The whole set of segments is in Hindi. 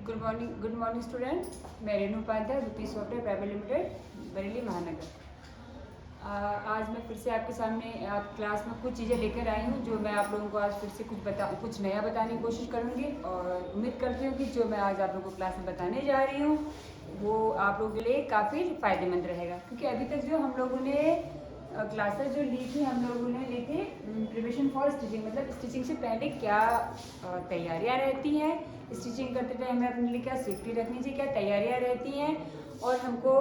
Good morning student. मैं Renu Upadhyay, UP software private limited, Bareilly महानगर। आज मैं फिर से आपके सामने आप क्लास में कुछ चीज़ें लेकर आई हूँ जो मैं आप लोगों को आज फिर से कुछ नया बताने की कोशिश करूँगी और उम्मीद करती हूँ कि जो मैं आज आप लोगों को क्लास में बताने जा रही हूँ वो आप लोगों के लिए काफ़ी फ़ायदेमंद रहेगा। क्योंकि अभी तक जो हम लोगों ने क्लासेस जो ली थी हम लोगों ने ली थी प्रिपरेशन फॉर स्टिचिंग, मतलब स्टिचिंग से पहले क्या तैयारियां रहती हैं, स्टिचिंग करते टाइम हमें अपने लिए क्या सेफ्टी रखनी चाहिए, क्या तैयारियां रहती हैं और हमको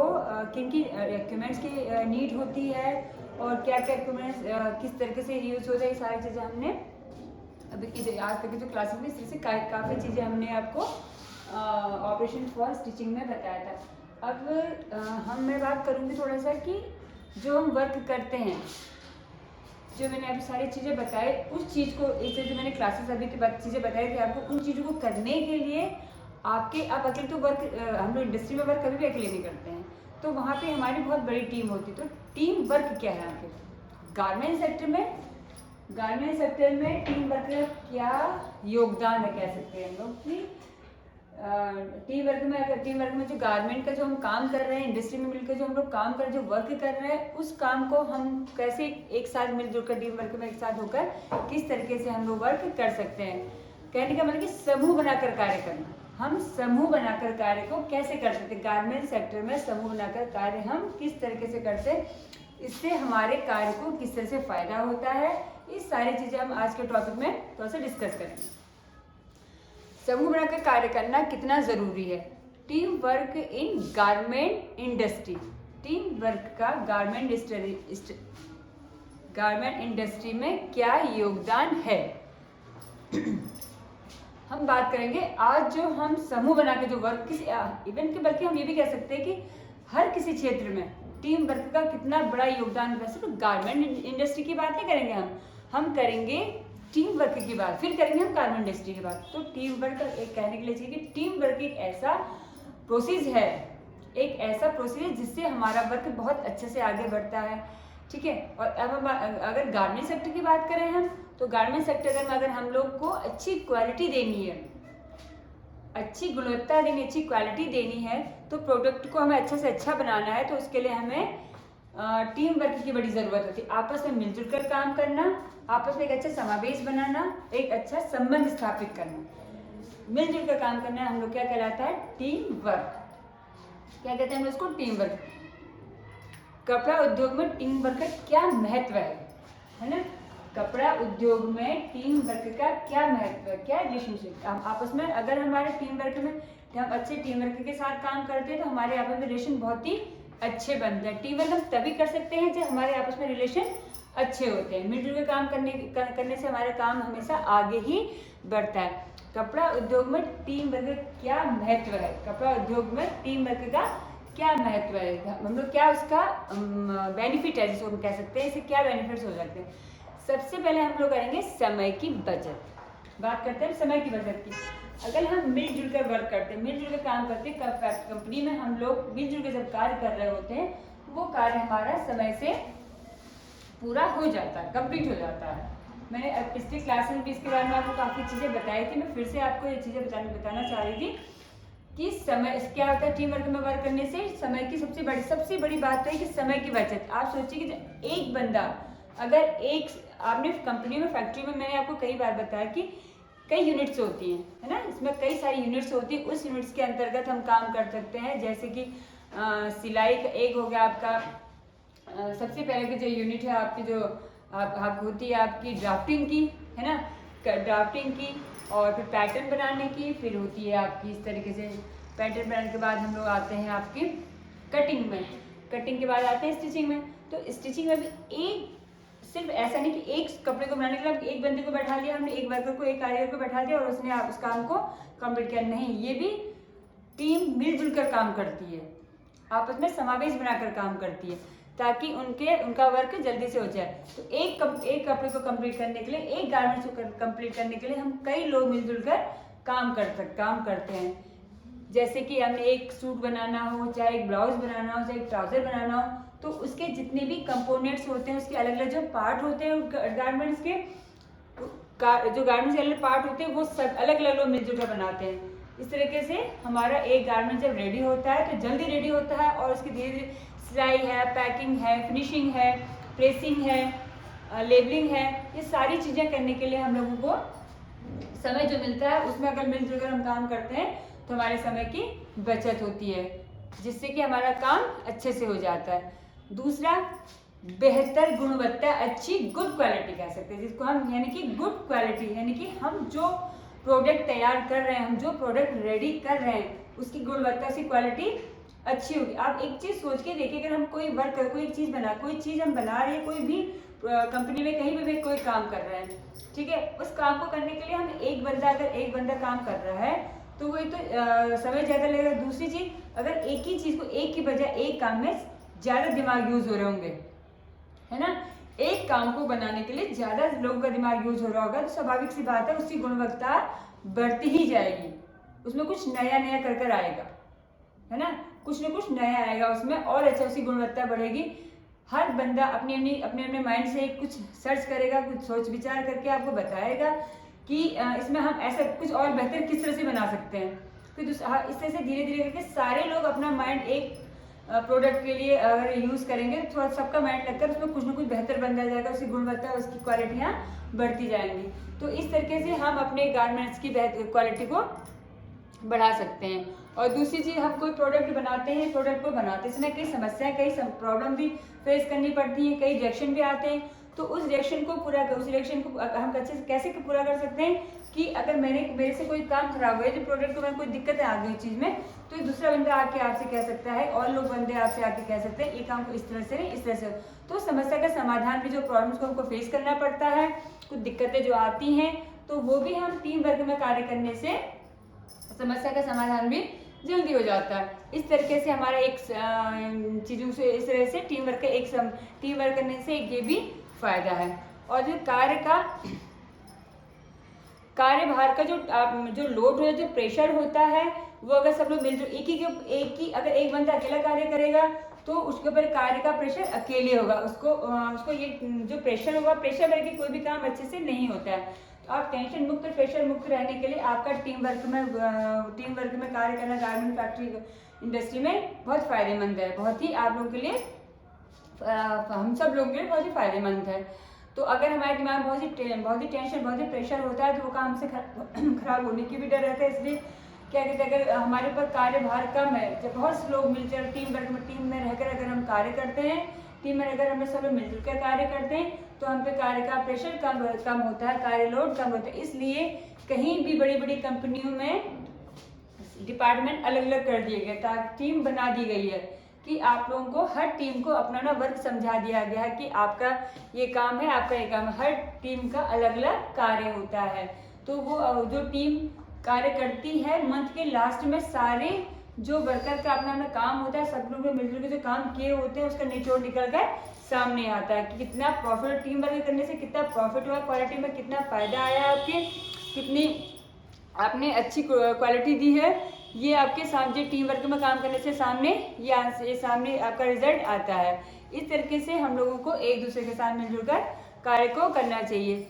किन किन इक्विपमेंट्स की नीड होती है और क्या क्या इक्विपमेंट्स किस तरीके से यूज़ होता है, ये सारी चीज़ें हमने अभी की आज तक की जो क्लासेस में इससे काफ़ी चीज़ें हमने आपको ऑपरेशन फॉर स्टिचिंग में बताया था। अब मैं बात करूँगी थोड़ा सा कि जो हम वर्क करते हैं, जो मैंने अभी सारी चीज़ें बताई उस चीज़ को, इसे जो मैंने क्लासेस अभी की चीज़ें बताई कि आपको उन चीज़ों को करने के लिए आप अकेले तो वर्क, हम लोग इंडस्ट्री में वर्क कभी भी अकेले नहीं करते हैं, तो वहाँ पे हमारी बहुत बड़ी टीम होती है। तो टीम वर्क क्या है आखिर गारमेंट सेक्टर में टीम वर्क का क्या योगदान है, कह सकते हैं हम लोग कि टीम वर्क में जो गारमेंट का जो हम काम कर रहे हैं, इंडस्ट्री में मिलकर जो हम लोग काम कर रहे हैं, जो वर्क कर रहे हैं, उस काम को हम कैसे एक साथ मिलजुल कर टीम वर्क में एक साथ होकर किस तरीके से हम लोग वर्क कर सकते हैं। कहने का मतलब कि समूह बनाकर कार्य करना। हम समूह बनाकर कार्य को कैसे कर सकते हैं, गारमेंट सेक्टर में समूह बनाकर कार्य हम किस तरीके से करते हैं, इससे हमारे कार्य को किस तरह से फायदा होता है, ये सारी चीजें हम आज के टॉपिक में थोड़ा सा डिस्कस करेंगे। समूह बनाकर कार्य करना कितना जरूरी है। Team work in garment industry, team work का गारमेंट इंडस्ट्री में क्या योगदान है। हम बात करेंगे आज जो हम समूह बना के जो वर्क किसी इवेंट के, बल्कि हम ये भी कह सकते हैं कि हर किसी क्षेत्र में टीम वर्क का कितना बड़ा योगदान। वैसे तो गारमेंट इंडस्ट्री की बात नहीं करेंगे, हम करेंगे टीम वर्क की बात, फिर करेंगे हम गारमेंट इंडस्ट्री की बात। तो टीम वर्क एक कहने के लिए चाहिए कि टीम वर्क एक ऐसा प्रोसेस है जिससे हमारा वर्क बहुत अच्छे से आगे बढ़ता है। ठीक है। और अब हम अगर गारमेंट सेक्टर की बात करें हम, तो गारमेंट सेक्टर में अगर हम लोग को अच्छी क्वालिटी देनी है, अच्छी गुणवत्ता देनी, अच्छी क्वालिटी देनी है, तो प्रोडक्ट को हमें अच्छे से अच्छा बनाना है, तो उसके लिए हमें टीम वर्क की बड़ी ज़रूरत होती है। आपस में मिलजुल कर काम करना, आपस में एक अच्छा समावेश बनाना, एक अच्छा संबंध स्थापित करना, मिलजुल कर काम करना हम लोग क्या कहलाता है, टीम वर्क। क्या कहते हैं हम उसको, टीम वर्क। कपड़ा उद्योग में टीम वर्क का क्या महत्व है ना। कपड़ा उद्योग में टीम वर्क का क्या महत्व है, क्या रिलेशनशिप आपस में, अगर हमारे टीम वर्क में हम अच्छे टीम वर्क के साथ काम करते हैं तो हमारे आपस में रिलेशन बहुत ही अच्छे बनते हैं। टीम वर्क हम तभी कर सकते हैं जब हमारे आपस में रिलेशन अच्छे होते हैं। मिलजुल के काम करने से हमारा काम हमेशा आगे ही बढ़ता है। कपड़ा उद्योग में टीम वर्क का क्या महत्व है, कपड़ा उद्योग में टीम वर्क का क्या महत्व है, हम लोग क्या उसका बेनिफिट है, जिसको हम कह सकते हैं, इससे क्या बेनिफिट्स हो सकते हैं। सबसे पहले हम लोग करेंगे समय की बचत। बात करते हैं समय की बचत की। अगर हम मिलजुल कर वर्क करते हैं, मिलजुल कर काम करते हैं, कंपनी में हम लोग मिलजुल कर जब कार्य कर रहे होते हैं, वो कार्य हमारा समय से पूरा हो जाता है, कंप्लीट हो जाता है। मैंने पिछली क्लास में भी इसके बारे में आपको काफ़ी चीज़ें बताई थी, मैं फिर से आपको ये चीज़ें बताना चाह रही थी कि समय क्या होता है। टीम वर्क में वर्क करने से समय की सबसे बड़ी बात है कि समय की बचत। आप सोचिए कि एक बंदा अगर आपने कंपनी में, फैक्ट्री में, मैंने आपको कई बार बताया कि कई यूनिट्स होती हैं, है ना, इसमें कई सारी यूनिट्स होती है। उस यूनिट्स के अंतर्गत हम काम कर सकते हैं, जैसे कि सिलाई का एक हो गया आपका, सबसे पहले की जो यूनिट है आपकी जो आप होती है आपकी ड्राफ्टिंग की, है ना, ड्राफ्टिंग की, और फिर पैटर्न बनाने की, फिर होती है आपकी इस तरीके से पैटर्न बनाने के बाद हम लोग आते हैं आपकी कटिंग में, कटिंग के बाद आते हैं स्टिचिंग में। तो स्टिचिंग में भी सिर्फ ऐसा नहीं कि एक कपड़े को बनाने के लिए एक बंदे को बैठा लिया हमने, एक वर्कर को, एक कारीगर को बैठा दिया और उसने उस काम को कंप्लीट किया, नहीं, ये भी टीम मिलजुल कर काम करती है, आपस में समावेश बनाकर काम करती है, ताकि उनका वर्क जल्दी से हो जाए। तो एक कपड़े को कंप्लीट करने के लिए, एक गारमेंट्स को कंप्लीट करने के लिए हम कई लोग मिलजुल कर काम करते हैं। जैसे कि हमने एक सूट बनाना हो, चाहे एक ब्लाउज बनाना हो, चाहे एक ट्राउजर बनाना हो, तो उसके जितने भी कंपोनेंट्स होते हैं, उसके अलग अलग जो पार्ट होते हैं गारमेंट्स के, जो गारमेंट्स के अलग पार्ट होते हैं, वो सब अलग अलग लोग मिलजुल कर बनाते हैं। इस तरीके से हमारा एक गारमेंट जब रेडी होता है तो जल्दी रेडी होता है, और उसकी धीरे धीरे सिलाई है, पैकिंग है, फिनिशिंग है, प्रेसिंग है, लेबलिंग है, ये सारी चीज़ें करने के लिए हम लोगों को समय जो मिलता है उसमें अगर मिलजुल कर हम काम करते हैं तो हमारे समय की बचत होती है, जिससे कि हमारा काम अच्छे से हो जाता है। दूसरा, बेहतर गुणवत्ता, अच्छी गुड क्वालिटी कह सकते हैं जिसको हम, यानी कि गुड क्वालिटी, यानी कि हम जो प्रोडक्ट तैयार कर रहे हैं, हम जो प्रोडक्ट रेडी कर रहे हैं उसकी गुणवत्ता से क्वालिटी अच्छी होगी। आप एक चीज़ सोच के देखिए, अगर हम कोई वर्क, कोई चीज़ हम बना रहे हैं, कोई भी कंपनी में कहीं भी कोई काम कर रहे हैं, ठीक है, उस काम को करने के लिए हम अगर एक बंदा काम कर रहा है तो वही तो समय ज़्यादा लगेगा। दूसरी चीज़, अगर एक ही चीज़ को एक की बजाय एक काम में ज़्यादा दिमाग यूज़ हो रहे होंगे, है ना, एक काम को बनाने के लिए ज़्यादा लोगों का दिमाग यूज़ हो रहा होगा, तो स्वाभाविक सी बात है उसकी गुणवत्ता बढ़ती ही जाएगी, उसमें कुछ नया नया कर आएगा, है ना, कुछ ना कुछ नया आएगा उसमें, और अच्छा उसकी गुणवत्ता बढ़ेगी। हर बंदा अपने माइंड से कुछ सर्च करेगा, कुछ सोच विचार करके आपको बताएगा कि इसमें हम ऐसा कुछ और बेहतर किस तरह से बना सकते हैं। फिर इस तरह से धीरे धीरे करके सारे लोग अपना माइंड एक प्रोडक्ट के लिए अगर यूज़ करेंगे तो थोड़ा सबका माइंड लगकर उसमें कुछ ना कुछ बेहतर बन जाएगा, उसकी गुणवत्ता, उसकी क्वालिटियाँ बढ़ती जाएंगी। तो इस तरीके से हम अपने गारमेंट्स की क्वालिटी को बढ़ा सकते हैं। और दूसरी चीज़, हम कोई प्रोडक्ट बनाते हैं, प्रोडक्ट को बनाते समय कई समस्याएं, कई प्रॉब्लम भी फेस करनी पड़ती हैं, कई रिजेक्शन भी आते हैं। तो उस रिजेक्शन को हम कैसे पूरा कर सकते हैं कि अगर मेरे से कोई काम खराब हुआ है, जो प्रोडक्ट में कोई दिक्कत आ गई चीज़ में, तो दूसरा बंदा आके आपसे कह सकता है, और लोग बंदे आपसे आके कह सकते हैं ये काम को इस तरह से नहीं, इस तरह से। तो समस्या का समाधान भी, जो प्रॉब्लम्स को हमको फेस करना पड़ता है, कुछ दिक्कतें जो आती हैं, तो वो भी हम टीम वर्क में कार्य करने से समस्या का समाधान भी जल्दी हो जाता है। इस तरीके से हमारा एक चीज़ों से, इस तरह से टीम वर्क करने से एक ये भी फायदा है। और जो कार्यभार का जो लोड है, जो प्रेशर होता है, वो अगर सब लोग मिलजुल अगर एक बंदा अकेला कार्य करेगा तो उसके ऊपर कार्य का प्रेशर अकेले होगा, उसको ये जो प्रेशर होगा, प्रेशर करके कोई भी काम अच्छे से नहीं होता है। तो आप टेंशन मुक्त, प्रेशर मुक्त रहने के लिए आपका टीम वर्क में कार्य करना गारमेंट फैक्ट्री इंडस्ट्री में बहुत फायदेमंद है, बहुत ही आप लोगों के लिए, हम सब लोगों के लिए बहुत ही फायदेमंद है। तो अगर हमारे दिमाग में बहुत ही टेंशन, बहुत ही प्रेशर होता है तो वो काम हमसे खराब होने की भी डर रहता है। इसलिए क्या कहते हैं, अगर हमारे ऊपर कार्यभार कम है, जब बहुत से लोग मिलकर टीम में रहकर अगर हम कार्य करते हैं, टीम में अगर हम सब लोग मिलजुल कर कार्य करते हैं तो हम पे कार्य का प्रेशर कम होता है, कार्य लोड कम होता है। इसलिए कहीं भी बड़ी बड़ी कंपनियों में डिपार्टमेंट अलग अलग कर दिए गए, ताकि टीम बना दी गई है कि आप लोगों को, हर टीम को अपना वर्क समझा दिया गया है कि आपका ये काम है, आपका ये काम है। हर टीम का अलग अलग कार्य होता है। तो वो जो टीम कार्य करती है, मंथ के लास्ट में सारे जो वर्कर का अपना काम होता है, सब लोग मिलजुल के जो काम किए होते हैं उसका निचोड़ निकल कर सामने आता है कि कितना प्रॉफिट, टीम वर्क करने से कितना प्रॉफिट हुआ, क्वालिटी में कितना फायदा आया, आपके कितनी आपने अच्छी क्वालिटी दी है, ये आपके सामने टीम वर्क में काम करने से सामने आपका रिजल्ट आता है। इस तरीके से हम लोगों को एक दूसरे के साथ मिलजुल कर कार्य को करना चाहिए।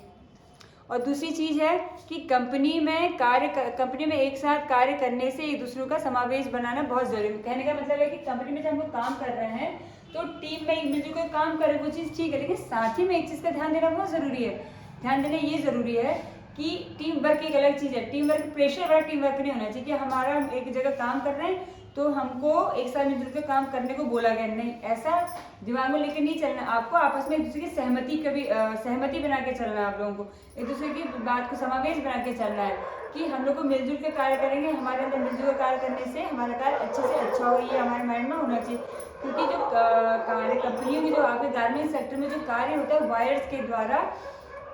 और दूसरी चीज़ है कि कंपनी में एक साथ कार्य करने से एक दूसरों का समावेश बनाना बहुत जरूरी है। कहने का मतलब है कि कंपनी में जब हम लोग काम कर रहे हैं तो टीम में मिलजुल कर काम करें, वो चीज़ ठीक है, लेकिन साथ ही में एक चीज़ का ध्यान देना बहुत ज़रूरी है। ध्यान देना ये ज़रूरी है कि टीम वर्क एक अलग चीज़ है, टीम वर्क प्रेशर वाला टीम वर्क नहीं होना चाहिए कि हमारा एक जगह काम कर रहे हैं तो हमको एक साथ मिलजुल कर काम करने को बोला गया, नहीं, ऐसा दिमाग में लेकर नहीं चलना। आपको आपस में एक दूसरे की सहमति बना के चलना है, आप लोगों को एक दूसरे की बात को समावेश बना के चलना है कि हम लोग को मिलजुल के कार्य करेंगे, हमारे अंदर मिलजुल कर कार्य करने से हमारा कार्य अच्छे से अच्छा हो, ये हमारे माइंड में होना चाहिए। क्योंकि जो कार्य कंपनियों में, जो आपके गारमेंट सेक्टर में जो कार्य होता है, वायर्स के द्वारा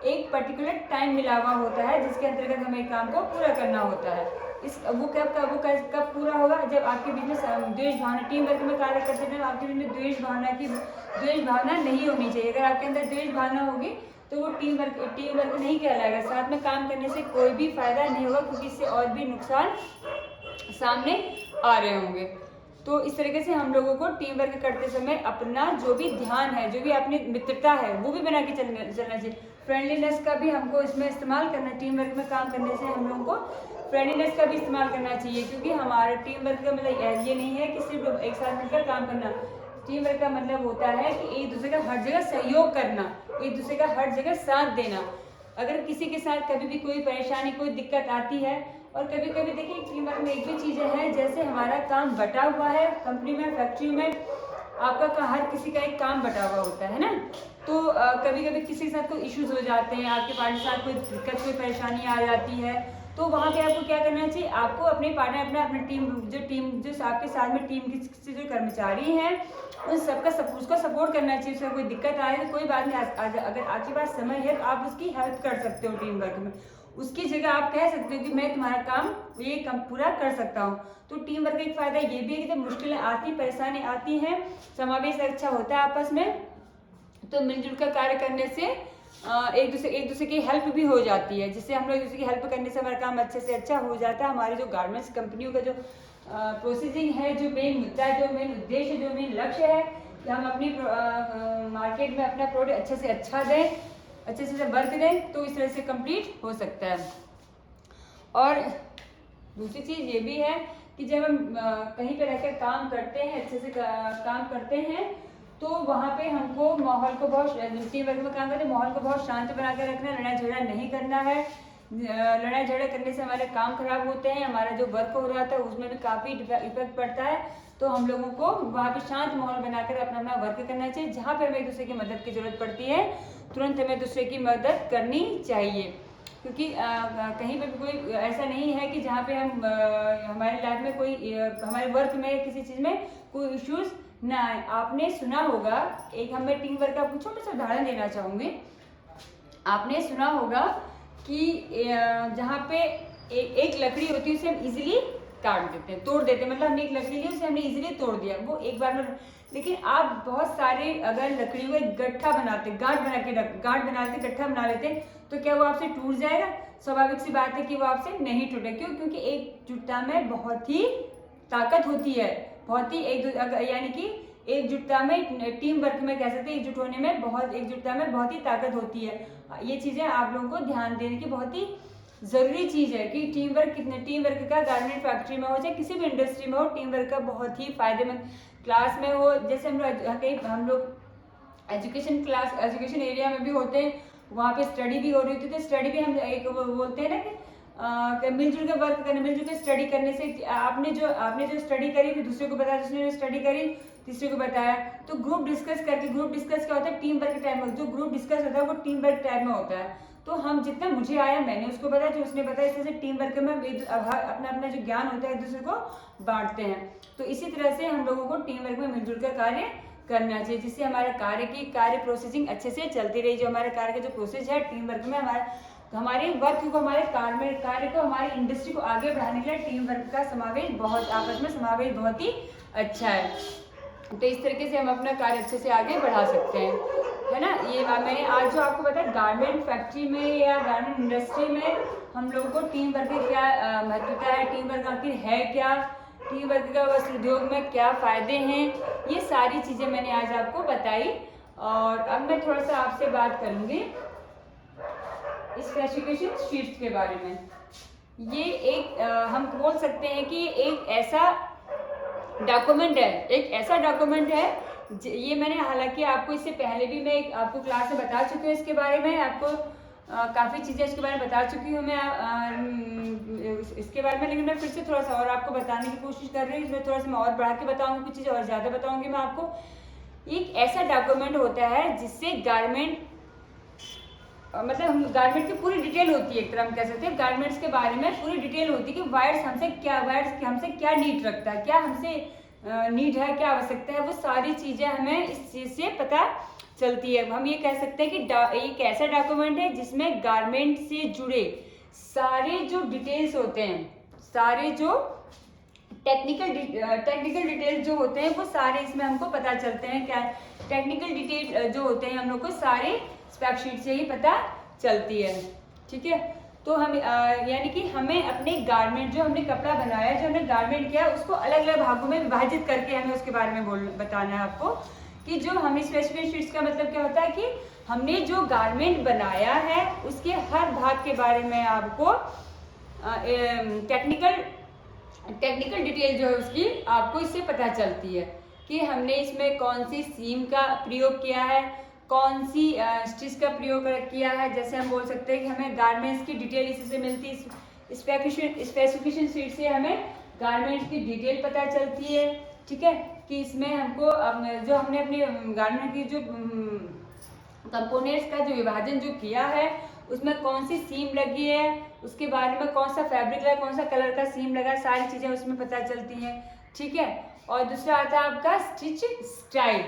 एक पर्टिकुलर टाइम मिला हुआ होता है जिसके अंतर्गत हमें काम को पूरा करना होता है। वो कब पूरा होगा, जब आपके बीच में द्वेष भावना, टीम वर्क में कार्य करते हैं आपके बीच में द्वेष भावना नहीं होनी चाहिए। अगर आपके अंदर द्वेष भावना होगी तो वो टीम वर्क नहीं कहलाएगा। साथ में काम करने से कोई भी फायदा नहीं होगा, क्योंकि इससे और भी नुकसान सामने आ रहे होंगे। तो इस तरीके से हम लोगों को टीम वर्क करते समय अपना जो भी ध्यान है, जो भी अपनी मित्रता है, वो भी बना के चलना चाहिए। फ्रेंडलीनेस का भी हमको इसमें इस्तेमाल करना है। टीम वर्क में काम करने से हम लोगों को फ्रेंडलीनेस का भी इस्तेमाल करना चाहिए, क्योंकि हमारा टीम वर्क का मतलब ये नहीं है कि सिर्फ एक साथ मिलकर काम करना। टीम वर्क का मतलब होता है कि एक दूसरे का हर जगह सहयोग करना, एक दूसरे का हर जगह साथ देना। अगर किसी के साथ कभी भी कोई परेशानी, कोई दिक्कत आती है, और कभी कभी देखिए टीम वर्क में एक भी चीज़ें हैं, जैसे हमारा काम बटा हुआ है कंपनी में, फैक्ट्री में, आपका हर किसी का एक काम बटा हुआ होता है ना। तो कभी कभी किसी के साथ कोई इश्यूज हो जाते हैं, आपके पार्टनर के साथ कोई दिक्कत, कोई परेशानी आ जाती है, तो वहाँ पे आपको क्या करना चाहिए, आपको अपने पार्टनर, अपना टीम जो आपके साथ में टीम के जो कर्मचारी हैं, उन सबका उसको सपोर्ट करना चाहिए। उसका कोई दिक्कत आए तो कोई बात नहीं, अगर आपके पास समय है तो आप उसकी हेल्प कर सकते हो टीम वर्क में। उसकी जगह आप कह सकते हो कि मैं तुम्हारा काम पूरा कर सकता हूँ। तो टीम वर्क का एक फायदा ये भी है कि जब मुश्किलें आती, परेशानी आती हैं, समावेश अच्छा होता है आपस में, तो मिलजुल कर कार्य करने से एक दूसरे की हेल्प भी हो जाती है, जिससे हम लोग एक दूसरे की हेल्प करने से हमारा काम अच्छे से अच्छा हो जाता है। हमारे जो गारमेंट्स कंपनियों का जो प्रोसेसिंग है, जो मेन मुद्दा है, जो मेन उद्देश्य, जो मेन लक्ष्य है कि हम अपनी मार्केट में अपना प्रोडक्ट अच्छे से अच्छा दें, अच्छे से वर्क दें, तो इस तरह से कंप्लीट हो सकता है। और दूसरी चीज़ ये भी है कि जब हम कहीं पे रहकर काम करते हैं, अच्छे से काम करते हैं, तो वहाँ पे हमको माहौल को बहुत, टीम वर्क में काम करते हैं, माहौल को बहुत शांत बना के रखना है, लड़ाई झगड़ा नहीं करना है। लड़ाई झगड़ा करने से हमारे काम खराब होते हैं, हमारा जो वर्क हो रहा था उसमें भी काफ़ी इफेक्ट पड़ता है। तो हम लोगों को वहाँ पे शांत माहौल बनाकर अपना अपना वर्क करना चाहिए। जहाँ पे हमें एक दूसरे की मदद की जरूरत पड़ती है, तुरंत हमें दूसरे की मदद करनी चाहिए, क्योंकि कहीं पे भी कोई ऐसा नहीं है कि जहाँ पे हम हमारी लाइफ में कोई हमारे वर्क में किसी चीज़ में कोई इश्यूज ना आए। आपने सुना होगा, एक हम मैं टीम वर्क का छोटा सा उदाहरण देना चाहूँगी। आपने सुना होगा कि जहाँ पे एक लकड़ी होती है, उसे हम इजीली काट देते हैं, तोड़ देते हैं, मतलब हमने एक लकड़ी ली, उसे हमने इजीली तोड़ दिया, वो एक बार में। लेकिन आप बहुत सारे अगर लकड़ियों का एक गट्ठा बनाते, गांठ बना लेते, गट्ठा बना लेते, तो क्या वो आपसे टूट जाएगा? स्वाभाविक सी बात है कि वो आपसे नहीं टूटे। क्यों? क्योंकि एकजुटता में बहुत ही ताकत होती है, बहुत ही यानी कि एकजुटता में, टीम वर्क में कह सकते हैं, एकजुटता में बहुत ही ताकत होती है। ये चीजें आप लोगों को ध्यान देने की बहुत ही जरूरी चीज है कि टीम वर्क का गारमेंट फैक्ट्री में हो, चाहे किसी भी इंडस्ट्री में हो, टीम वर्क का बहुत ही फायदेमंद। क्लास में हो, जैसे हम लोग एजुकेशन एरिया में भी होते हैं, वहाँ पे स्टडी भी हो रही होती है, तो स्टडी भी हम एक बोलते हैं ना कि मिलजुल के वर्क करने, मिलजुल के स्टडी करने से आपने जो स्टडी करी, फिर दूसरे को बताया, दूसरे ने स्टडी करी, तीसरे को बताया, तो ग्रुप डिस्कस क्या होता है, टीम वर्क के टाइम में जो ग्रुप डिस्कस होता है वो टीम वर्क टाइम में होता है। तो हम जितना मुझे आया मैंने उसको बताया, जो उसने बताया, इस तरह से टीम वर्क में अपना अपना जो ज्ञान होता है एक दूसरे को बांटते हैं। तो इसी तरह से हम लोगों को टीम वर्क में मिलजुल कर कार्य करना चाहिए, जिससे हमारा कार्य प्रोसेसिंग अच्छे से चलती रही। जो हमारे कार्य का जो प्रोसेस है टीम वर्क में, हमारे वर्क को, हमारे कार्य को, हमारी इंडस्ट्री को आगे बढ़ाने के लिए टीम वर्क का आपस में समावेश बहुत ही अच्छा है। तो इस तरीके से हम अपना कार्य अच्छे से आगे बढ़ा सकते हैं, है ना। ये मैंने आज जो आपको बताया, गारमेंट फैक्ट्री में या गारमेंट इंडस्ट्री में हम लोगों को टीम वर्क की क्या महत्वता है, टीम वर्क आखिर है क्या, टीम वर्क का वस्त्र उद्योग में क्या फायदे हैं, ये सारी चीज़ें मैंने आज आपको बताई। और अब मैं थोड़ा सा आपसे बात करूँगी इस स्पेसिफिकेशन शीट्स के बारे में। ये एक हम बोल सकते हैं कि एक ऐसा डॉक्यूमेंट है, ये मैंने हालांकि आपको इससे पहले भी मैं आपको क्लास में बता चुकी हूँ इसके बारे में, आपको काफ़ी चीज़ें इसके बारे में बता चुकी हूँ मैं इसके बारे में, लेकिन मैं फिर से थोड़ा सा और आपको बताने की कोशिश कर रही हूँ। इसमें थोड़ा सा मैं और बढ़ा के बताऊँगी, कुछ चीज़ें और ज़्यादा बताऊँगी मैं आपको। एक ऐसा डॉक्यूमेंट होता है जिससे गारमेंट मतलब गारमेंट की पूरी डिटेल होती है, एक तरह हम कह सकते हैं गारमेंट्स के बारे में पूरी डिटेल होती है कि वायर्स हमसे क्या नीड रखता है, क्या हमसे नीड है, क्या आवश्यकता है, वो सारी चीज़ें हमें इस चीज़ से पता चलती है। हम ये कह सकते हैं कि एक ऐसा डॉक्यूमेंट है जिसमें गारमेंट से जुड़े सारे जो डिटेल्स होते हैं, सारे जो टेक्निकल डिटेल्स जो होते हैं वो सारे इसमें हमको पता चलते हैं। क्या टेक्निकल डिटेल जो होते हैं हम लोग को सारे स्पेक शीट से ही पता चलती है, ठीक है। तो हम यानी कि हमें अपने गारमेंट, जो हमने कपड़ा बनाया, जो हमने गारमेंट किया, उसको अलग अलग भागों में विभाजित करके हमें उसके बारे में बताना है आपको कि जो हमें स्पेसिफिक शीट्स का मतलब क्या होता है कि हमने जो गारमेंट बनाया है उसके हर भाग के बारे में आपको टेक्निकल डिटेल जो है उसकी आपको इससे पता चलती है कि हमने इसमें कौन सी सीम का प्रयोग किया है, कौन सी स्टिच का प्रयोग किया है। जैसे हम बोल सकते हैं कि हमें गारमेंट्स की डिटेल इसी से मिलती है, स्पेसिफिकेशन शीट से हमें गारमेंट्स की डिटेल पता चलती है। ठीक है, कि इसमें हमको जो हमने अपनी गारमेंट की जो कंपोनेंट्स का जो विभाजन जो किया है उसमें कौन सी सीम लगी है, उसके बारे में कौन सा फैब्रिक लगा, कौन सा कलर का सीम लगा, सारी चीज़ें उसमें पता चलती हैं। ठीक है, और दूसरा आता है आपका स्टिच स्टाइल।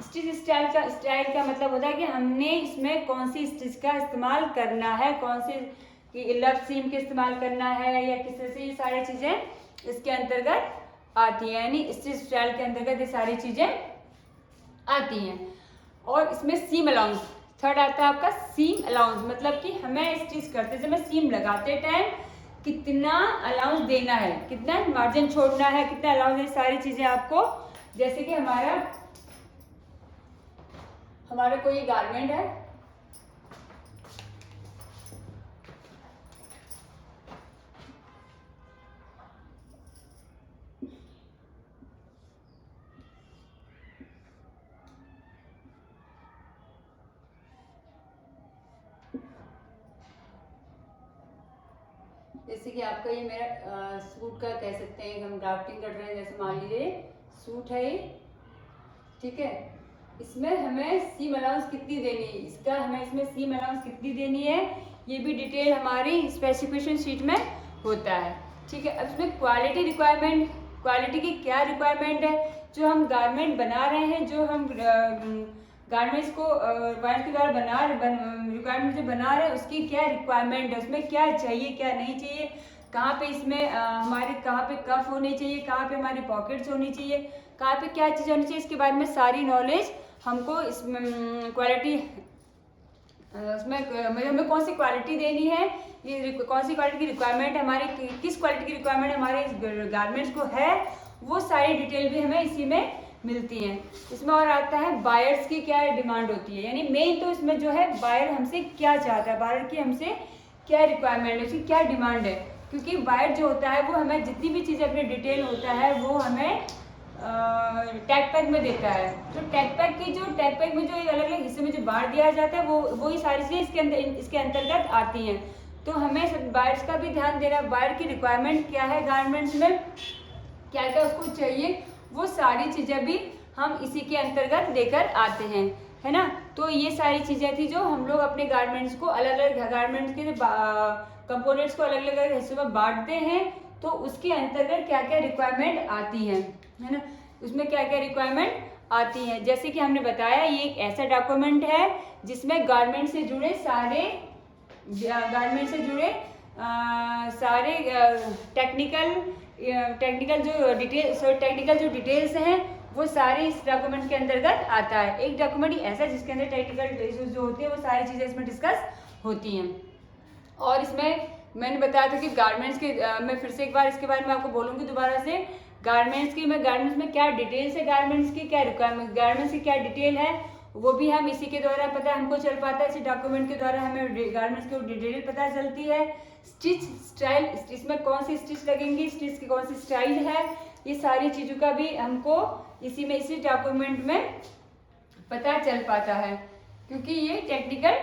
स्टिच स्टाइल का मतलब होता है कि हमने इसमें कौन सी स्टिच का इस्तेमाल करना है, कौन सी लव सीम के इस्तेमाल करना है या किस तरह से, ये सारी चीज़ें इसके अंतर्गत आती हैं, यानी स्टिच स्टाइल के अंतर्गत ये सारी चीज़ें आती हैं। और इसमें सीम अलाउंस, थर्ड आता है आपका सीम अलाउंस, मतलब कि हमें स्टिच करते समय सीम लगाते टाइम कितना अलाउंस देना है, कितना मार्जिन छोड़ना है, कितना अलाउंस, ये सारी चीज़ें आपको, जैसे कि हमारा कोई गारमेंट है, जैसे कि आपका ये मेरा सूट का कह सकते हैं, हम ड्राफ्टिंग कर रहे हैं, जैसे मान लीजिए सूट है ये, ठीक है, इसमें हमें सीम अलाउंस कितनी देनी है, इसमें सीम अलाउंस कितनी देनी है, ये भी डिटेल हमारी स्पेसिफिकेशन शीट में होता है। ठीक है, अब इसमें क्वालिटी रिक्वायरमेंट, क्वालिटी की क्या रिक्वायरमेंट है, जो हम गारमेंट बना रहे हैं, जो हम गारमेंट्स को वायर के द्वारा रिक्वायरमेंट जो बना रहे हैं उसकी क्या रिक्वायरमेंट है, उसमें क्या चाहिए क्या नहीं चाहिए, कहाँ पे इसमें हमारे कहाँ पे कफ होनी चाहिए, कहाँ पे हमारी पॉकेट्स होनी चाहिए, कहाँ पे क्या चीज़ होनी चाहिए, इसके बारे में सारी नॉलेज हमको इसमें क्वालिटी, उसमें हमें कौन सी क्वालिटी देनी है, ये कौन सी क्वालिटी की रिक्वायरमेंट हमारी, किस क्वालिटी की रिक्वायरमेंट हमारे गारमेंट्स को है, वो सारी डिटेल भी हमें इसी में मिलती हैं। इसमें और आता है बायर्स की क्या डिमांड होती है, यानी मेन तो इसमें जो है बायर हमसे क्या चाहता है, बायर की हमसे क्या रिक्वायरमेंट है, उसकी क्या डिमांड है, क्योंकि बायर जो होता है वो हमें जितनी भी चीज़ें अपने डिटेल होता है वो हमें टैग पैक में देता है। तो टैग पैक में जो अलग अलग हिस्से में जो बांट दिया जाता है वो ही सारी चीज़ें इसके अंतर्गत आती हैं। तो हमें बायर्स का भी ध्यान देना, बायर की रिक्वायरमेंट क्या है, गारमेंट्स में क्या क्या उसको चाहिए, वो सारी चीज़ें भी हम इसी के अंतर्गत लेकर आते हैं, है ना। तो ये सारी चीज़ें थी जो हम लोग अपने गारमेंट्स को अलग अलग गारमेंट्स के कंपोनेंट्स को अलग अलग हिस्सों में बांटते हैं, तो उसके अंतर्गत क्या क्या रिक्वायरमेंट आती हैं, है ना, उसमें क्या क्या रिक्वायरमेंट आती हैं। जैसे कि हमने बताया ये एक ऐसा डॉक्यूमेंट है जिसमें गारमेंट से जुड़े सारे टेक्निकल जो डिटेल्स हैं वो सारे इस डॉक्यूमेंट के अंतर्गत आता है। एक डॉक्यूमेंट ऐसा है जिसके अंदर टेक्निकल इश्यूज जो होती है वो सारी चीज़ें इसमें डिस्कस होती हैं। और इसमें मैंने बताया था कि गारमेंट्स के मैं फिर से एक बार इसके बारे में आपको बोलूँगी दोबारा से, गारमेंट्स में क्या डिटेल्स है, गारमेंट्स की क्या रिक्वायरमेंट, गारमेंट्स की क्या डिटेल है, वो भी हम इसी के द्वारा पता हमको चल पाता है। इसी डॉक्यूमेंट के द्वारा हमें गारमेंट्स की डिटेल पता चलती है। स्टिच स्टाइल, इसमें कौन सी स्टिच लगेंगी, स्टिच की कौन सी स्टाइल है, ये सारी चीज़ों का भी हमको इसी डॉक्यूमेंट में पता चल पाता है, क्योंकि ये टेक्निकल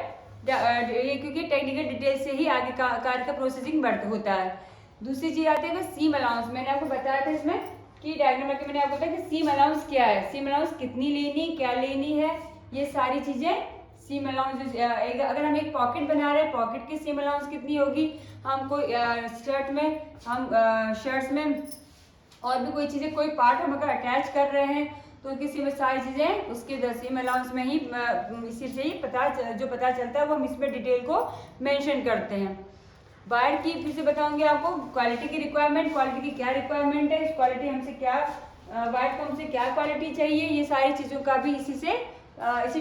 डिटेल से ही आगे कार्य का प्रोसेसिंग होता है। दूसरी चीज़ आती है सीम अलाउंस। मैंने आपको बताया था इसमें कि डायग्राम में मैंने आपको बताया कि सीम अलाउंस क्या है, सीम अलाउंस कितनी लेनी, क्या लेनी है, ये सारी चीज़ें सीम अलाउंस। अगर हम एक पॉकेट बना रहे हैं, पॉकेट की सीम अलाउंस कितनी होगी, हम कोई शर्ट्स में और भी कोई चीज़ें, कोई पार्ट हम अगर अटैच कर रहे हैं तो किसी में सारी चीज़ें उसके सीम अलाउंस में ही इसी से ही पता चलता है, वो हम इसमें डिटेल को मेंशन करते हैं। बायर की फिर से बताऊंगी आपको, क्वालिटी की रिक्वायरमेंट, क्वालिटी की क्या रिक्वायरमेंट है, क्वालिटी हमसे क्या, बायर को हमसे क्या क्वालिटी चाहिए, ये सारी चीज़ों का भी इसी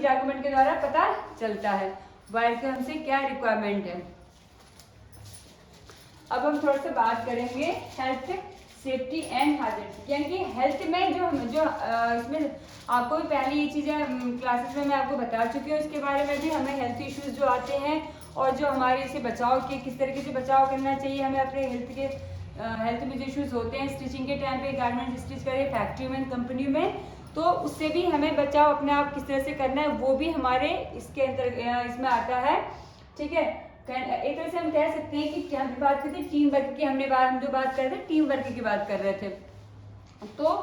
डॉक्यूमेंट के द्वारा पता चलता है, बायर के हमसे क्या रिक्वायरमेंट है। अब हम थोड़ा सा बात करेंगे हेल्थ, सेफ्टी एंड हाइजीन, यानी कि हेल्थ में जो इसमें आपको भी पहले ये चीज़ें क्लासेस में मैं आपको बता चुकी हूँ, इसके बारे में भी हमें हेल्थ इश्यूज जो आते हैं और जो हमारे इसे बचाव के किस तरीके से बचाव करना चाहिए हमें अपने हेल्थ में जो इश्यूज होते हैं स्टिचिंग के टाइम पे, गारमेंट स्टिच करें फैक्ट्री में, कंपनी में, तो उससे भी हमें बचाव अपने आप किस तरह से करना है वो भी हमारे इसके अंदर इसमें आता है। ठीक है, एक तरह से हम कह सकते हैं कि क्या हम बात करते हैं टीम वर्क की, हम जो बात कर रहे थे टीम वर्क की बात कर रहे थे। तो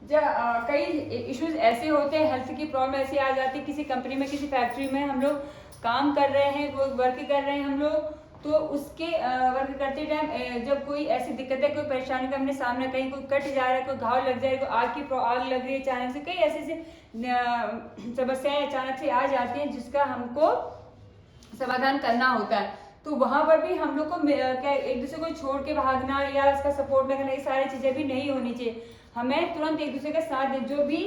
जब कई इश्यूज ऐसे होते हैं, हेल्थ की प्रॉब्लम ऐसी आ जाती है, किसी कंपनी में किसी फैक्ट्री में हम लोग काम कर रहे हैं, वो वर्क कर रहे हैं हम लोग, तो उसके वर्क करते टाइम जब कोई ऐसी दिक्कत है, कोई परेशानी का हमने सामना, कहीं कोई कट जा रहा है, कोई घाव लग जाए, कोई आग लग रही है अचानक से, कई ऐसे समस्याएं अचानक से आ जाती हैं जिसका हमको समाधान करना होता है। तो वहां पर भी हम लोग को क्या एक दूसरे को छोड़ के भागना या उसका सपोर्ट में करना, ये सारी चीजें भी नहीं होनी चाहिए। हमें तुरंत एक दूसरे के साथ जो भी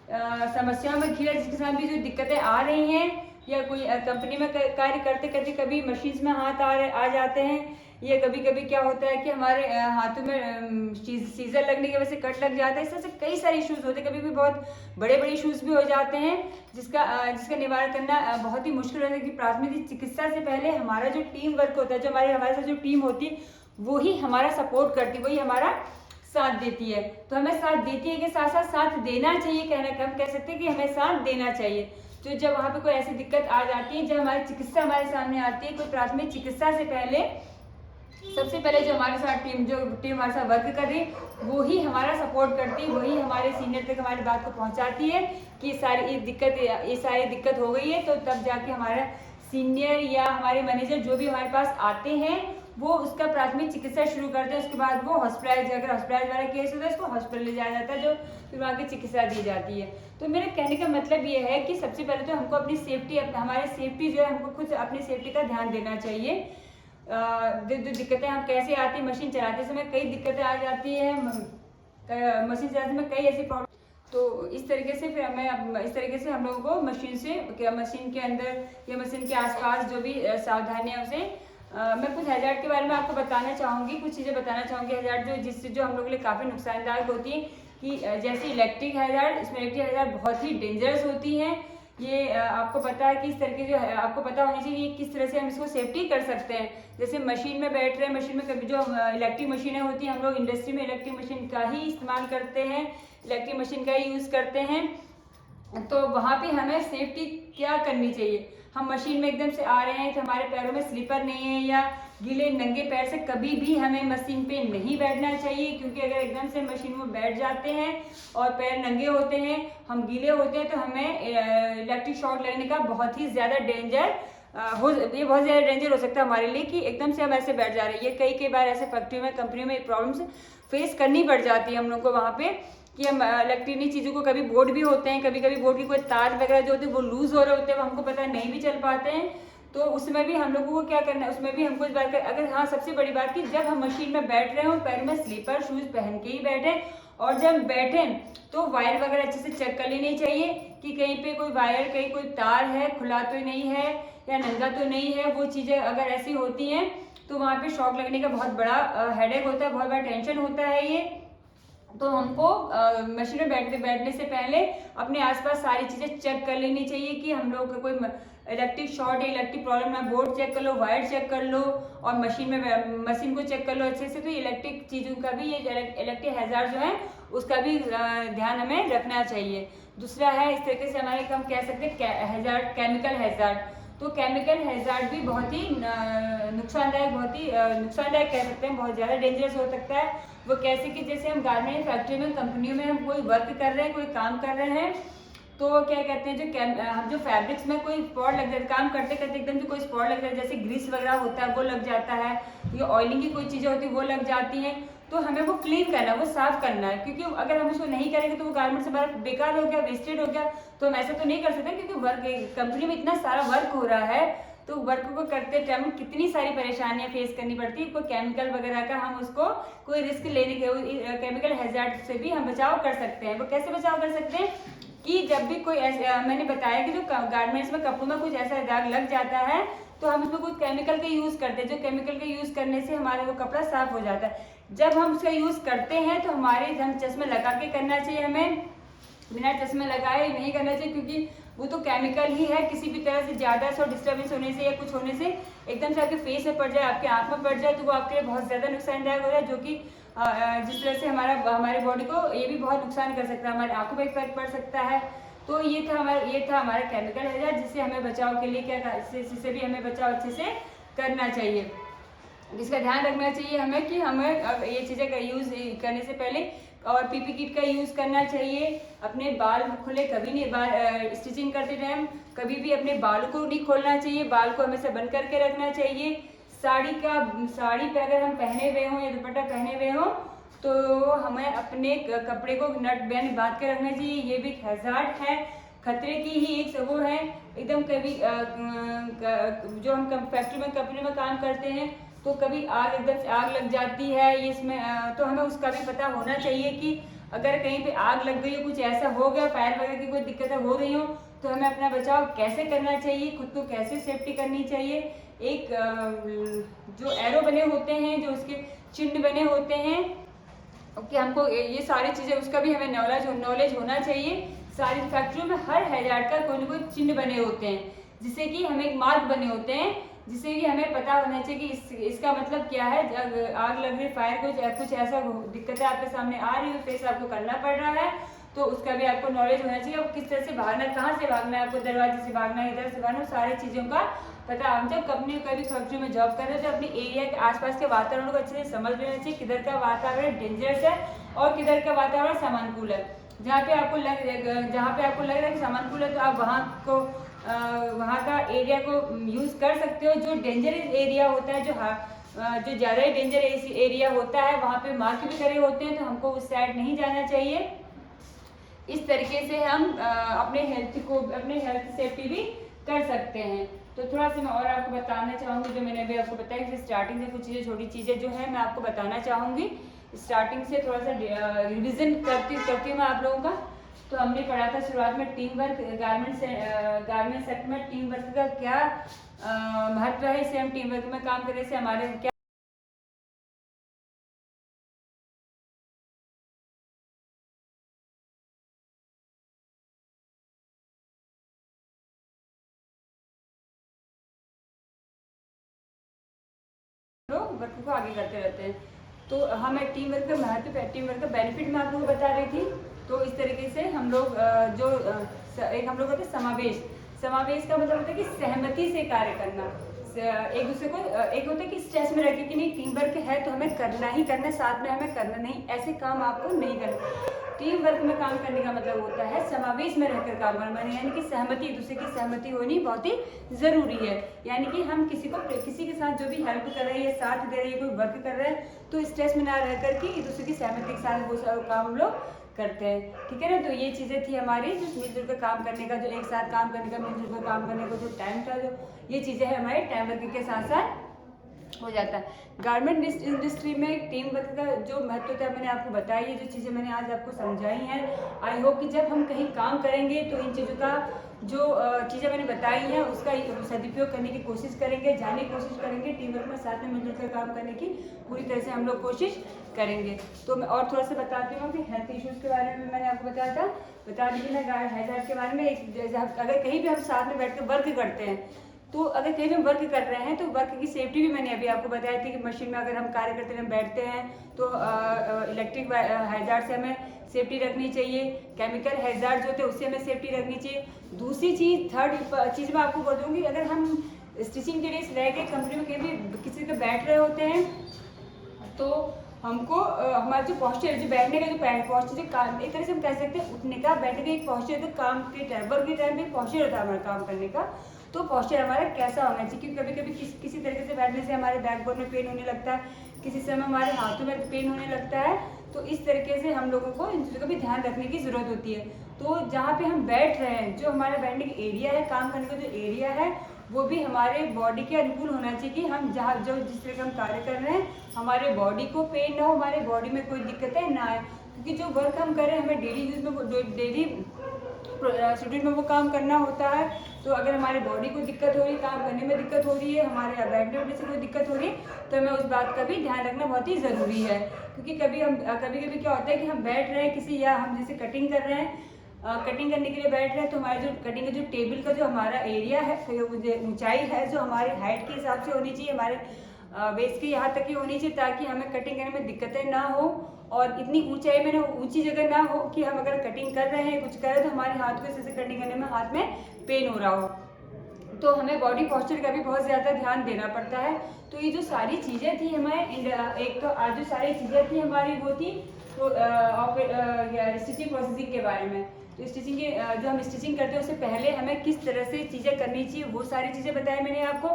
समस्याओं में घिरा, जिसके साथ भी जो दिक्कतें आ रही हैं, या कोई कंपनी में कार्य करते करते कभी मशीन्स में हाथ आ जाते हैं, या कभी कभी क्या होता है कि हमारे हाथों में सीजर लगने की वजह से कट लग जाता है, इस तरह से कई सारे इश्यूज होते हैं, कभी भी बहुत बड़े बड़े इश्यूज भी हो जाते हैं जिसका निवारण करना बहुत ही मुश्किल होता है। कि प्राथमिक चिकित्सा से पहले हमारा जो टीम वर्क होता है, जो हमारे साथ जो टीम होती है वो ही हमारा सपोर्ट करती है, वही हमारा साथ देती है। तो हमें साथ देती है कि साथ साथ साथ देना चाहिए, कहना कम कह सकते हैं कि हमें साथ देना चाहिए। तो जब वहाँ पे कोई ऐसी दिक्कत आ जाती है, जब हमारी चिकित्सा हमारे सामने आती है, कोई प्राथमिक चिकित्सा से पहले सबसे पहले जो हमारे साथ टीम हमारे साथ वर्क कर रही है वो ही हमारा सपोर्ट करती है, वही हमारे सीनियर तक हमारी बात को पहुंचाती है कि ये सारी दिक्कत हो गई है। तो तब जाके हमारा सीनियर या हमारे मैनेजर जो भी हमारे पास आते हैं वो उसका प्राथमिक चिकित्सा शुरू करते हैं। उसके बाद वो हॉस्पिटलाइज, अगर हॉस्पिटलाइज वाला केस होता है उसको हॉस्पिटल ले जाया जाता है, जो फिर वहाँ की चिकित्सा दी जाती है। तो मेरे कहने का मतलब ये है कि सबसे पहले तो हमको अपनी सेफ्टी, हमारे सेफ्टी जो है, हमको खुद अपनी सेफ्टी का ध्यान देना चाहिए। जो दिक्कतें हम कैसे आती है, मशीन चलाते समय कई दिक्कतें आ जाती है, मशीन चलाते समय कई ऐसी प्रॉब्लम, तो इस तरीके से फिर हमें इस तरीके से हम लोगों को मशीन के अंदर या मशीन के आसपास जो भी सावधानियां उसे मैं कुछ हैजार्ड के बारे में आपको बताना चाहूँगी, कुछ चीज़ें बताना चाहूँगी हैजार्ड जिससे जो हम लोगों के लिए काफ़ी नुकसानदायक होती है। कि जैसे इलेक्ट्रिक हैजार्ड, इसमें इलेक्ट्रिक हैजार्ड बहुत ही डेंजरस होती हैं। ये आपको पता है कि इस तरीके जो है आपको पता होनी चाहिए किस तरह से हम इसको सेफ्टी कर सकते हैं। जैसे मशीन में बैठ रहे हैं, मशीन में कभी जो इलेक्ट्रिक मशीनें होती हैं, हम लोग इंडस्ट्री में इलेक्ट्रिक मशीन का ही इस्तेमाल करते हैं, इलेक्ट्रिक मशीन का ही यूज़ करते हैं। तो वहाँ पे हमें सेफ्टी क्या करनी चाहिए, हम मशीन में एकदम से आ रहे हैं तो हमारे पैरों में स्लीपर नहीं है या गीले नंगे पैर से कभी भी हमें मशीन पे नहीं बैठना चाहिए, क्योंकि अगर एकदम से मशीन में बैठ जाते हैं और पैर नंगे होते हैं, हम गीले होते हैं, तो हमें इलेक्ट्रिक शॉक लगने का बहुत ही ज़्यादा डेंजर हो सकता है हमारे लिए, कि एकदम से हम ऐसे बैठ जा रहे हैं। ये कई बार ऐसे फैक्ट्री में, कंपनियों में प्रॉब्लम्स फेस करनी पड़ जाती है हम लोग को वहाँ पे, कि हम इलेक्ट्रॉनिक चीज़ों को, कभी बोर्ड भी होते हैं, कभी बोर्ड की कोई तार वगैरह जो होते हैं वो लूज हो रहे होते हैं, वो हमको पता नहीं भी चल पाते हैं। तो उसमें भी हम लोगों को क्या करना है, उसमें भी हमको इस बात अगर हाँ सबसे बड़ी बात कि जब हम मशीन में बैठ रहे हो पैर में स्लीपर शूज पहन के ही बैठे, और जब बैठे तो वायर वगैरह अच्छे से चेक कर लेनी चाहिए कि कहीं पे कोई वायर, कहीं कोई तार है, खुला तो नहीं है या नंगा तो नहीं है। वो चीज़ें अगर ऐसी होती हैं तो वहाँ पे शॉक लगने का बहुत बड़ा हेडेक होता है, बहुत बड़ा टेंशन होता है ये। तो हमको मशीन में बैठने से पहले अपने आसपास सारी चीज़ें चेक कर लेनी चाहिए कि हम लोग का कोई इलेक्ट्रिक शॉर्ट या इलेक्ट्रिक प्रॉब्लम ना, बोर्ड चेक कर लो, वायर चेक कर लो, और मशीन को चेक कर लो अच्छे से। तो इलेक्ट्रिक चीज़ों का भी, ये इलेक्ट्रिक हैजार्ड जो है उसका भी ध्यान हमें रखना चाहिए। दूसरा है इस तरीके से हमारे हम कह सकते हैं हैजार्ड, केमिकल हैजार्ड। तो केमिकल हैजार्ड भी बहुत ही नुकसानदायक कह सकते हैं, बहुत ज़्यादा डेंजरस हो सकता है। वो कैसे कि जैसे हम गारमेंट फैक्ट्री में, कंपनियों में हम कोई वर्क कर रहे हैं, कोई काम कर रहे हैं, तो क्या कहते हैं हम जो फैब्रिक्स में कोई स्पॉट लग जाता है, काम करते करते एकदम से कोई स्पॉट लग जाता है, जैसे ग्रीस वगैरह होता है वो लग जाता है, या ऑयलिंग की कोई चीज़ें होती है वो लग जाती हैं, तो हमें वो क्लीन करना है, वो साफ करना है। क्योंकि अगर हम उसको नहीं करेंगे तो वो गारमेंट्स हमारा बेकार हो गया, वेस्टेड हो गया। तो हम ऐसा तो नहीं कर सकते, क्योंकि कंपनी में इतना सारा वर्क हो रहा है, तो वर्क को करते टाइम कितनी सारी परेशानियां फेस करनी पड़ती है। कोई केमिकल वगैरह का हम उसको कोई रिस्क लेने के, केमिकल हैजार्ड से भी हम बचाव कर सकते हैं। वो कैसे बचाव कर सकते हैं कि जब भी कोई मैंने बताया कि जो गारमेंट्स में कपड़ों में कुछ ऐसा दाग लग जाता है तो हम उसमें कुछ केमिकल का यूज़ करते हैं, जो केमिकल का यूज़ करने से हमारा वो कपड़ा साफ हो जाता है। जब हम उसका यूज़ करते हैं तो हम चश्मे लगा के करना चाहिए, हमें बिना चश्मे लगाए नहीं करना चाहिए, क्योंकि वो तो केमिकल ही है, किसी भी तरह से ज़्यादा सा डिस्टर्बेंस होने से या कुछ होने से एकदम से आपके फेस में पड़ जाए, आपके आँख में पड़ जाए, तो वो आपके लिए बहुत ज़्यादा नुकसानदायक हो रहा है, जो कि जिस तरह से हमारे बॉडी को ये भी बहुत नुकसान कर सकता है, हमारी आँखों पर इफेक्ट पड़ सकता है। तो ये था हमारा केमिकल हैज़ार्ड, जिससे हमें बचाव के लिए इससे भी हमें बचाव अच्छे से करना चाहिए। इसका ध्यान रखना चाहिए हमें कि हमें ये चीज़ें का यूज़ करने से पहले और पीपी किट का यूज़ करना चाहिए। अपने बाल खुले कभी नहीं, स्टिचिंग करते टाइम कभी भी अपने बाल को नहीं खोलना चाहिए, बाल को हमेशा बंद करके रखना चाहिए। साड़ी पे अगर हम पहने हुए हों या दुपट्टा पहने हुए हों तो हमें अपने कपड़े को नट बैंड बांध के रखना चाहिए। ये भी हैज़ार्ड है, खतरे की ही एक वो है एकदम। कभी जो हम फैक्ट्री में कंपनी में काम करते हैं तो कभी एकदम से आग लग जाती है, ये इसमें तो हमें उसका भी पता होना चाहिए कि अगर कहीं पे आग लग गई हो, कुछ ऐसा हो गया, फायर वगैरह की कोई दिक्कतें हो रही हो, तो हमें अपना बचाव कैसे करना चाहिए, खुद को कैसे सेफ्टी करनी चाहिए। एक जो एरो बने होते हैं, जो उसके चिन्ह बने होते हैं कि हमको ये सारी चीज़ें, उसका भी हमें नॉलेज होना चाहिए। सारी फैक्ट्रियों में हर हैज़ार्ड का कोई ना कोई चिन्ह बने होते हैं, जिससे कि हमें एक मार्क बने होते हैं, जिससे कि हमें पता होना चाहिए कि इसका मतलब क्या है। जब आग लग रही, फायर कुछ ऐसा दिक्कतें आपके सामने आ रही है, फेस आपको करना पड़ रहा है, तो उसका भी आपको नॉलेज होना चाहिए। और किस तरह से भागना है, कहाँ से भागना है, आपको दरवाजे से भागना है, इधर से भागना है, सारी चीज़ों का पता। हम जब कंपनी कभी फैक्ट्री में जॉब कर रहे हैं तो अपने एरिया के आसपास के वातावरण को अच्छे से समझ लेना चाहिए, किधर का वातावरण डेंजरस है और किधर का वातावरण सामानुकूल है। जहाँ पे आपको लग रहा है कि सामानुकूल है, तो आप वहाँ का एरिया को यूज़ कर सकते हो। जो डेंजरस एरिया होता है, जो ज़्यादा ही डेंजर एरिया होता है, वहाँ पे मार्क भी करे होते हैं, तो हमको उस साइड नहीं जाना चाहिए। इस तरीके से हम अपने हेल्थ सेफ्टी भी कर सकते हैं। तो थोड़ा सा मैं और आपको बताना चाहूँगी, जो मैंने अभी आपको बताया कि स्टार्टिंग से कुछ चीज़ें, छोटी चीज़ें जो है मैं आपको बताना चाहूँगी। स्टार्टिंग से थोड़ा सा रिविज़न करती हूँ मैं आप लोगों का। तो हमने पढ़ा था शुरुआत में टीम वर्क, गारमेंट सेक्टर में टीम वर्क का क्या महत्व है, इसे हम टीम वर्क में काम करने से हमारे क्या लोग वर्क को आगे करते रहते हैं। तो हमें टीम वर्क का महत्व, टीम वर्क का बेनिफिट मैं आप लोगों को बता रही थी। तो इस तरीके से हम लोग एक हम लोग होते हैं समावेश का मतलब होता है कि सहमति से कार्य करना। एक दूसरे को एक होता है कि स्ट्रेस में रखे कि नहीं, टीम वर्क है तो हमें करना ही करना, साथ में हमें करना नहीं, ऐसे काम आपको नहीं करना। टीम वर्क में काम करने का मतलब होता है समावेश में रहकर काम करना, यानी कि सहमति, एक दूसरे की सहमति होनी बहुत ही ज़रूरी है। यानी कि हम किसी के साथ जो भी हेल्प कर रहे हैं या साथ दे रहे हैं, कोई वर्क कर रहे हैं, तो स्ट्रेस में ना रह करके एक दूसरे की सहमति के साथ वो सब काम हम लोग करते हैं। ठीक है ना। तो ये चीज़ें थी हमारी, जो मिलजुल कर काम करने का, जो एक साथ काम करने का, मिलजुल कर काम करने का जो टाइम था, जो ये चीज़ें हैं हमारे टाइम वर्किंग के साथ साथ हो जाता है। गारमेंट इंडस्ट्री में टीम वर्क का जो महत्व था मैंने आपको बताई है, जो चीज़ें मैंने आज आपको समझाई हैं। आई होप कि जब हम कहीं काम करेंगे तो इन चीज़ों का जो चीज़ें मैंने बताई हैं उसका सदुपयोग करने की कोशिश करेंगे, जानने की कोशिश करेंगे, टीम वर्क में साथ में मिलजुल कर काम करने की पूरी तरह से हम लोग कोशिश करेंगे। तो मैं और थोड़ा सा बताती हूँ कि हेल्थ इश्यूज़ के बारे में मैंने आपको बता दीजिए ना, हैज़ार्ड के बारे में। अगर कहीं भी हम साथ में बैठ कर वर्क करते हैं, तो अगर कहीं भी हम वर्क कर रहे हैं तो वर्क की सेफ्टी भी मैंने अभी आपको बताया थी कि मशीन में अगर हम कार्य करते हैं, हम बैठते हैं, तो इलेक्ट्रिक हैज़ार्ड से हमें सेफ्टी रखनी चाहिए। केमिकल हैज़ार्ड जो होते हैं उससे हमें सेफ्टी रखनी चाहिए। दूसरी चीज़, थर्ड चीज़ मैं आपको बताऊँगी, अगर हम स्टिचिंग के लिए रह के कंपनी में कहीं भी किसी के बैठ रहे होते हैं, तो हमको हमारा जो पॉस्चर, जो बैठने का जो पॉस्चर, एक तरह से हम कह सकते हैं उठने का, बैठने का एक पॉस्चर, तो काम के टाइम, वर्क के टाइम में पॉस्चर होता है हमारा काम करने का। तो पॉस्चर हमारा कैसा होना चाहिए, क्योंकि कभी कभी किसी तरीके से बैठने से हमारे बैकबोन में पेन होने लगता है, किसी समय हमारे हाथों में पेन होने लगता है। तो इस तरीके से हम लोगों को इन चीज़ों का भी ध्यान रखने की ज़रूरत होती है। तो जहाँ पे हम बैठ रहे हैं, जो हमारा बैठने का एरिया है, काम करने का जो एरिया है, वो भी हमारे बॉडी के अनुकूल होना चाहिए कि हम जिस तरह का हम कार्य कर रहे हैं, हमारे बॉडी को पेन ना हो, हमारे बॉडी में कोई दिक्कतें ना आए। क्योंकि जो वर्क हम कर रहे हैं, हमें डेली यूज में, डेली शेड्यूल में वो काम करना होता है। तो अगर हमारे बॉडी को दिक्कत हो रही है, काम करने में दिक्कत हो रही है, हमारे बैठने उठने से कोई दिक्कत हो रही है, तो हमें उस बात का भी ध्यान रखना बहुत ही ज़रूरी है। क्योंकि कभी कभी क्या होता है कि हम बैठ रहे हैं किसी, या हम जैसे कटिंग कर रहे हैं, कटिंग करने के लिए बैठ रहे हैं तो हमारे जो कटिंग का जो टेबल का जो हमारा एरिया है, ऊंचाई है जो हमारे हाइट के हिसाब से होनी चाहिए, हमारे वेस्ट के यहाँ तक ही होनी चाहिए, ताकि हमें कटिंग करने में दिक्कतें ना हो और इतनी ऊंचाई में ना ऊंची जगह ना हो कि हम अगर कटिंग कर रहे हैं, कुछ कर रहे हैं तो हमारे हाथ को इसे कटिंग करने में हाथ में पेन हो रहा हो। तो हमें बॉडी पोस्चर का भी बहुत ज़्यादा ध्यान देना पड़ता है। तो ये जो सारी चीज़ें थी हमें, एक तो आज जो सारी चीज़ें थी हमारी वो थी तो स्टिचिंग प्रोसेसिंग के बारे में। तो स्टिचिंग के जो हम स्टिचिंग करते हैं उससे पहले हमें किस तरह से चीज़ें करनी चाहिए वो सारी चीज़ें बताई मैंने आपको,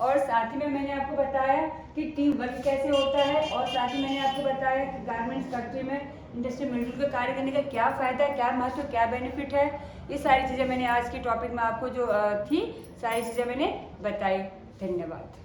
और साथ ही में मैंने आपको बताया कि टीम वर्क कैसे होता है, और साथ ही मैंने आपको बताया कि गारमेंट्स फैक्ट्री में इंडस्ट्री मिलजुल कर कार्य करने का क्या फ़ायदा है, क्या महत्व, क्या बेनिफिट है। ये सारी चीज़ें मैंने आज के टॉपिक में आपको जो थी सारी चीज़ें मैंने बताई। धन्यवाद।